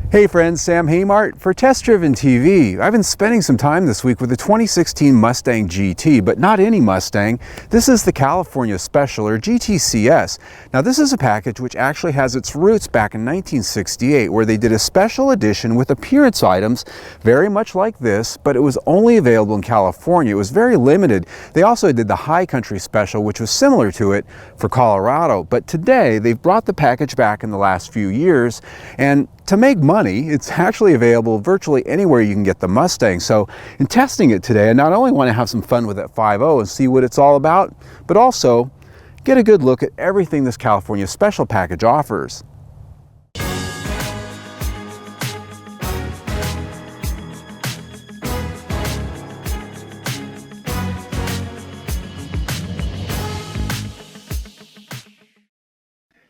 Hey friends, Sam Haymart for Test Driven TV. I've been spending some time this week with the 2016 Mustang GT, but not any Mustang. This is the California Special, or GTCS. Now this is a package which actually has its roots back in 1968, where they did a special edition with appearance items very much like this, but it was only available in California. It was very limited. They also did the High Country Special, which was similar to it for Colorado. But today they've brought the package back in the last few years, and to make money, it's actually available virtually anywhere you can get the Mustang. So in testing it today, I not only want to have some fun with that 5.0 and see what it's all about, but also get a good look at everything this California Special package offers.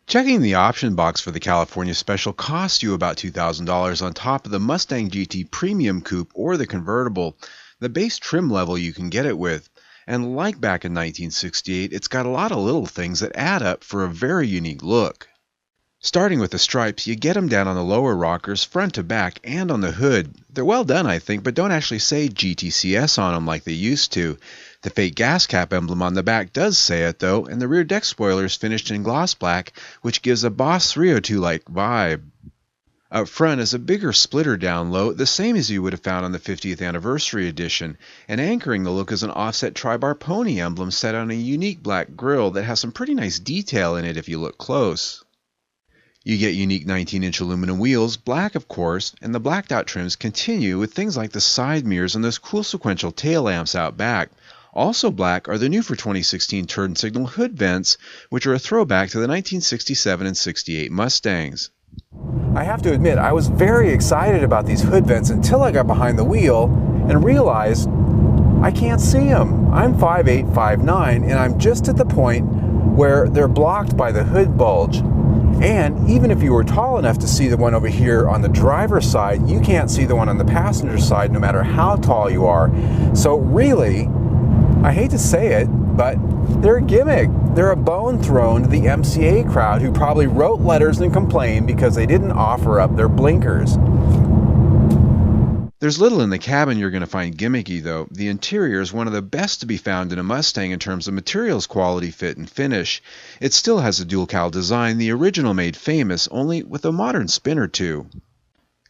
Checking the option box for the California Special costs you about $2,000 on top of the Mustang GT Premium Coupe or the convertible, the base trim level you can get it with. And like back in 1968, it's got a lot of little things that add up for a very unique look. Starting with the stripes, you get them down on the lower rockers, front to back, and on the hood. They're well done, I think, but don't actually say GTCS on them like they used to. The fake gas cap emblem on the back does say it though, and the rear deck spoiler is finished in gloss black, which gives a Boss 302-like vibe. Up front is a bigger splitter down low, the same as you would have found on the 50th anniversary edition, and anchoring the look is an offset tri-bar pony emblem set on a unique black grille that has some pretty nice detail in it if you look close. You get unique 19-inch aluminum wheels, black of course, and the blacked out trims continue with things like the side mirrors and those cool sequential tail lamps out back. Also black are the new for 2016 turn signal hood vents, which are a throwback to the 1967 and 68 Mustangs. I have to admit, I was very excited about these hood vents until I got behind the wheel and realized I can't see them. I'm 5'8", 5'9", and I'm just at the point where they're blocked by the hood bulge. And even if you were tall enough to see the one over here on the driver's side, you can't see the one on the passenger side no matter how tall you are. So really, I hate to say it, but they're a gimmick. They're a bone thrown to the MCA crowd who probably wrote letters and complained because they didn't offer up their blinkers. There's little in the cabin you're going to find gimmicky though. The interior is one of the best to be found in a Mustang in terms of materials quality, fit, and finish. It still has a dual cowl design, the original made famous, only with a modern spin or two.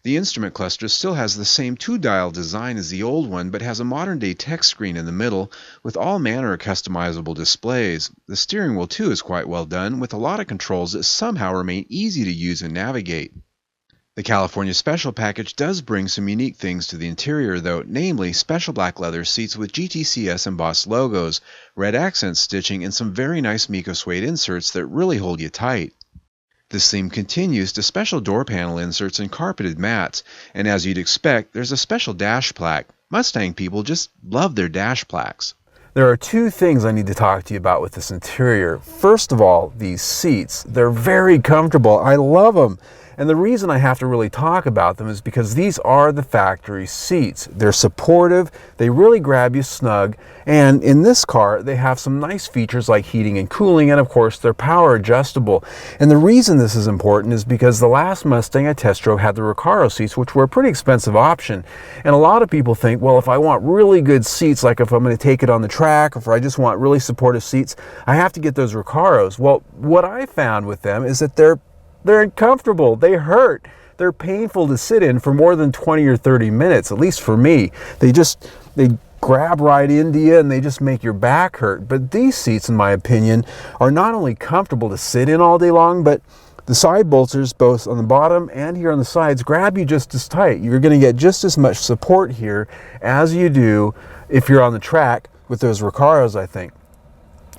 The instrument cluster still has the same 2-dial design as the old one, but has a modern-day text screen in the middle with all manner of customizable displays. The steering wheel too is quite well done, with a lot of controls that somehow remain easy to use and navigate. The California Special package does bring some unique things to the interior though, namely special black leather seats with GTCS embossed logos, red accent stitching, and some very nice Mico suede inserts that really hold you tight. This theme continues to special door panel inserts and carpeted mats, and as you'd expect, there's a special dash plaque. Mustang people just love their dash plaques. There are two things I need to talk to you about with this interior. First of all, these seats. They're very comfortable. I love them. And the reason I have to really talk about them is because these are the factory seats. They're supportive, they really grab you snug, and in this car they have some nice features like heating and cooling, and of course they're power adjustable. And the reason this is important is because the last Mustang I test drove had the Recaro seats, which were a pretty expensive option. And a lot of people think, well, if I want really good seats, like if I'm going to take it on the track, or if I just want really supportive seats, I have to get those Recaros. Well, what I found with them is that they're uncomfortable, they hurt, they're painful to sit in for more than 20 or 30 minutes, at least for me. They grab right into you and they just make your back hurt. But these seats, in my opinion, are not only comfortable to sit in all day long, but the side bolsters, both on the bottom and here on the sides, grab you just as tight. You're going to get just as much support here as you do if you're on the track with those Recaros, I think.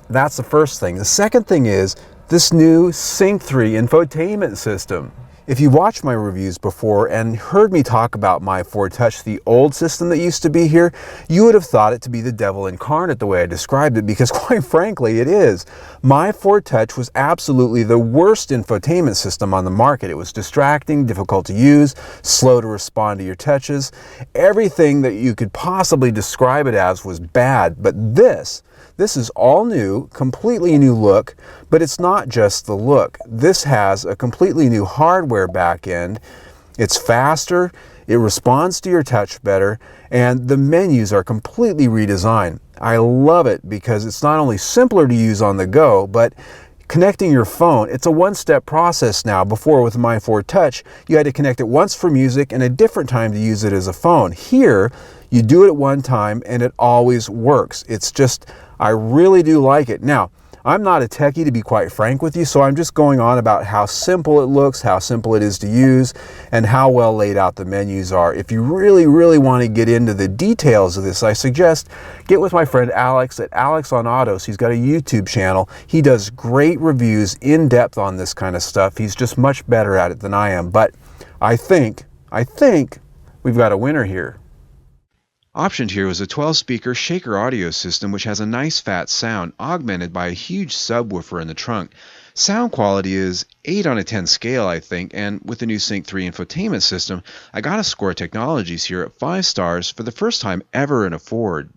That's the first thing. The second thing is this new Sync 3 infotainment system. If you watched my reviews before and heard me talk about my Ford Touch, the old system that used to be here, you would have thought it to be the devil incarnate the way I described it, because quite frankly it is. My Ford Touch was absolutely the worst infotainment system on the market. It was distracting, difficult to use, slow to respond to your touches. Everything that you could possibly describe it as was bad, but this is all new, completely new look, but it's not just the look. This has a completely new hardware back end, It's faster, it responds to your touch better, and the menus are completely redesigned. I love it because it's not only simpler to use on the go, but connecting your phone, it's a one-step process now. Before with my Ford Touch, you had to connect it once for music and a different time to use it as a phone. Here, you do it at one time and it always works. It's just, I really do like it. Now, I'm not a techie, to be quite frank with you, so I'm just going on about how simple it looks, how simple it is to use, and how well laid out the menus are. If you really, really want to get into the details of this, I suggest get with my friend Alex at Alex on Autos. He's got a YouTube channel. He does great reviews, in depth on this kind of stuff. He's just much better at it than I am, but I think we've got a winner here. Optioned here was a 12-speaker shaker audio system which has a nice fat sound augmented by a huge subwoofer in the trunk. Sound quality is 8 on a 10 scale, I think, and with the new Sync 3 infotainment system, I got to score Technologies here at 5 stars for the first time ever in a Ford.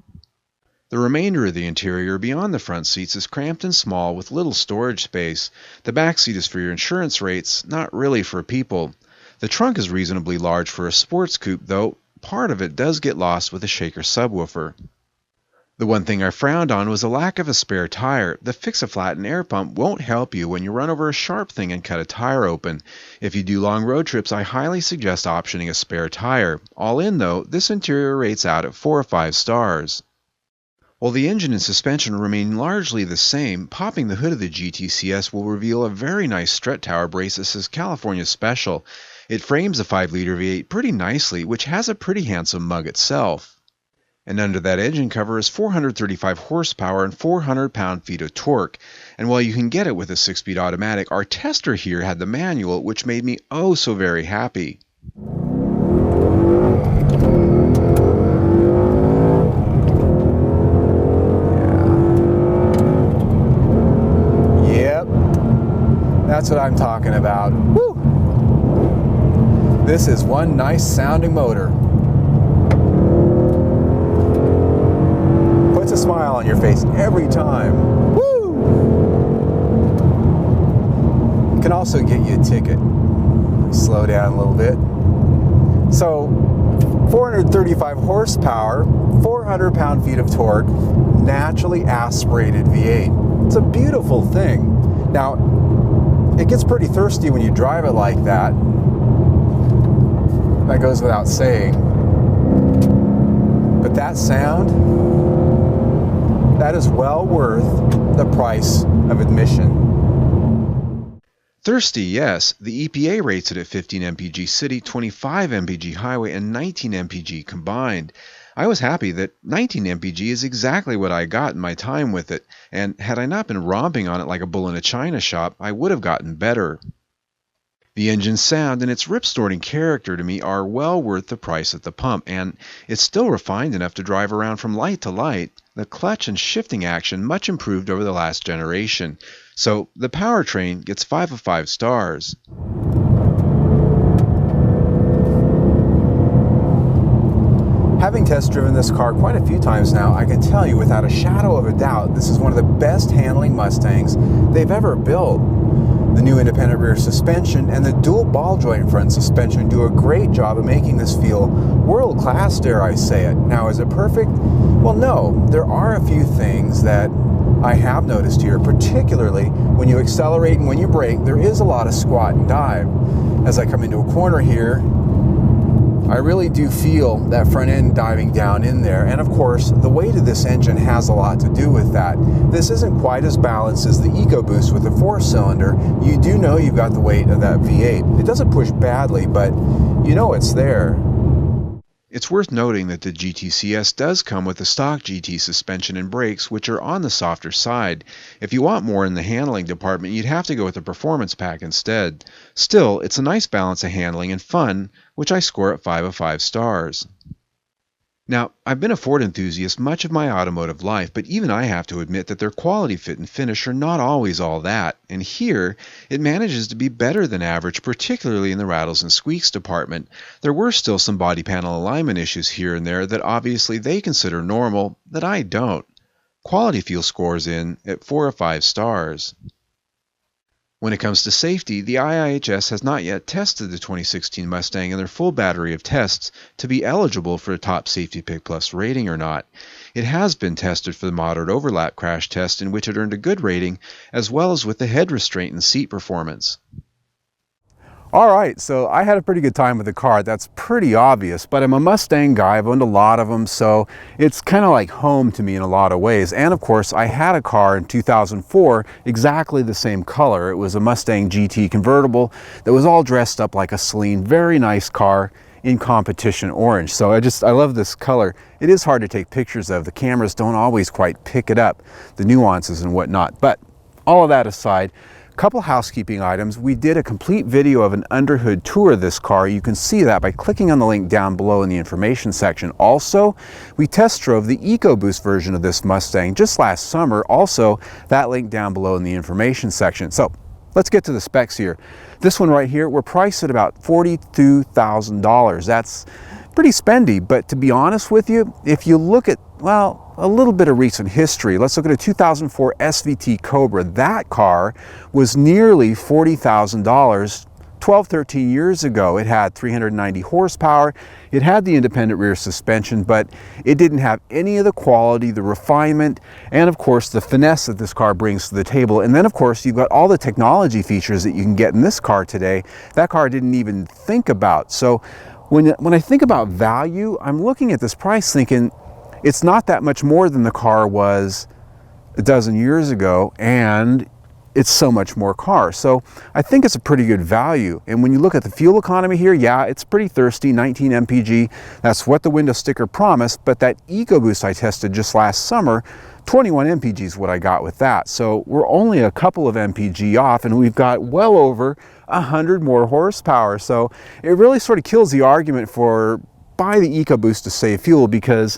The remainder of the interior beyond the front seats is cramped and small with little storage space. The back seat is for your insurance rates, not really for people. The trunk is reasonably large for a sports coupe, though part of it does get lost with a shaker subwoofer. The one thing I frowned on was a lack of a spare tire. The fix-a-flatten air pump won't help you when you run over a sharp thing and cut a tire open. If you do long road trips, I highly suggest optioning a spare tire. All in though, this interior rates out at 4 or 5 stars. While the engine and suspension remain largely the same, popping the hood of the GTCS will reveal a very nice strut tower brace that says California Special. It frames the 5-liter V8 pretty nicely, which has a pretty handsome mug itself. And under that engine cover is 435 horsepower and 400 pound-feet of torque. And while you can get it with a 6-speed automatic, our tester here had the manual, which made me oh so very happy. Yep, that's what I'm talking about. Woo! This is one nice sounding motor. Puts a smile on your face every time. Woo! Can also get you a ticket. Slow down a little bit. So, 435 horsepower, 400 pound-feet of torque, naturally aspirated V8. It's a beautiful thing. Now, it gets pretty thirsty when you drive it like that. That goes without saying. But that sound, that is well worth the price of admission. Thirsty, yes. The EPA rates it at 15 mpg city, 25 mpg highway, and 19 mpg combined. I was happy that 19 mpg is exactly what I got in my time with it, and had I not been romping on it like a bull in a china shop, I would have gotten better. The engine's sound and its rip-snorting character to me are well worth the price at the pump, and it's still refined enough to drive around from light to light. The clutch and shifting action much improved over the last generation, so the powertrain gets 5 of 5 stars. Having test-driven this car quite a few times now, I can tell you without a shadow of a doubt, this is one of the best handling Mustangs they've ever built. The new independent rear suspension and the dual ball joint front suspension do a great job of making this feel world-class, dare I say it. Now, is it perfect? Well, no. There are a few things that I have noticed here, particularly when you accelerate and when you brake, there is a lot of squat and dive. As I come into a corner here, I really do feel that front end diving down in there, and of course the weight of this engine has a lot to do with that. This isn't quite as balanced as the EcoBoost with the 4-cylinder. You do know you've got the weight of that V8. It doesn't push badly, but you know it's there. It's worth noting that the GTCS does come with the stock GT suspension and brakes, which are on the softer side. If you want more in the handling department, you'd have to go with the performance pack instead. Still, it's a nice balance of handling and fun, which I score at 5 of 5 stars. Now, I've been a Ford enthusiast much of my automotive life, but even I have to admit that their quality, fit, and finish are not always all that, and here, it manages to be better than average, particularly in the rattles and squeaks department. There were still some body panel alignment issues here and there that obviously they consider normal, that I don't. Quality Fuel scores in at 4 of 5 stars. When it comes to safety, the IIHS has not yet tested the 2016 Mustang in their full battery of tests to be eligible for a top Safety Pick Plus rating or not. It has been tested for the moderate overlap crash test, in which it earned a good rating, as well as with the head restraint and seat performance. All right, so I had a pretty good time with the car. That's pretty obvious, but I'm a Mustang guy. I've owned a lot of them, so it's kind of like home to me in a lot of ways. And of course, I had a car in 2004, exactly the same color. It was a Mustang GT convertible that was all dressed up like a Celine. Very nice car in competition orange. So I love this color. It is hard to take pictures of. The cameras don't always quite pick it up, the nuances and whatnot. But all of that aside, couple housekeeping items. We did a complete video of an underhood tour of this car. You can see that by clicking on the link down below in the information section. Also, we test drove the EcoBoost version of this Mustang just last summer. Also, that link down below in the information section. So let's get to the specs here. This one right here, we're priced at about $42,000. That's pretty spendy, but to be honest with you, if you look at, well, a little bit of recent history. Let's look at a 2004 SVT Cobra. That car was nearly $40,000 12, 13 years ago. It had 390 horsepower. It had the independent rear suspension, but it didn't have any of the quality, the refinement, and of course the finesse that this car brings to the table. And then of course you've got all the technology features that you can get in this car today. That car didn't even think about. So when I think about value, I'm looking at this price thinking, it's not that much more than the car was a dozen years ago, and it's so much more car. So I think it's a pretty good value. And when you look at the fuel economy here, yeah, it's pretty thirsty, 19 mpg. That's what the window sticker promised, but that EcoBoost I tested just last summer, 21 mpg is what I got with that. So we're only a couple of mpg off, and we've got well over 100 more horsepower. So it really sort of kills the argument for buy the EcoBoost to save fuel, because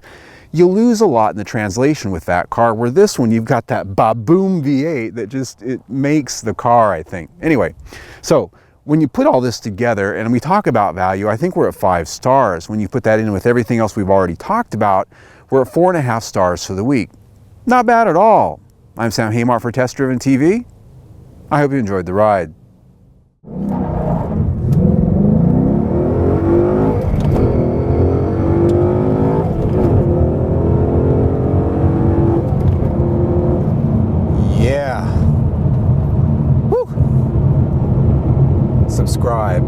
you lose a lot in the translation with that car, where this one, you've got that ba-boom V8 that just, it makes the car, I think. Anyway, so when you put all this together and we talk about value, I think we're at 5 stars. When you put that in with everything else we've already talked about, we're at 4.5 stars for the week. Not bad at all. I'm Sam Haymart for Test Driven TV. I hope you enjoyed the ride. Subscribe.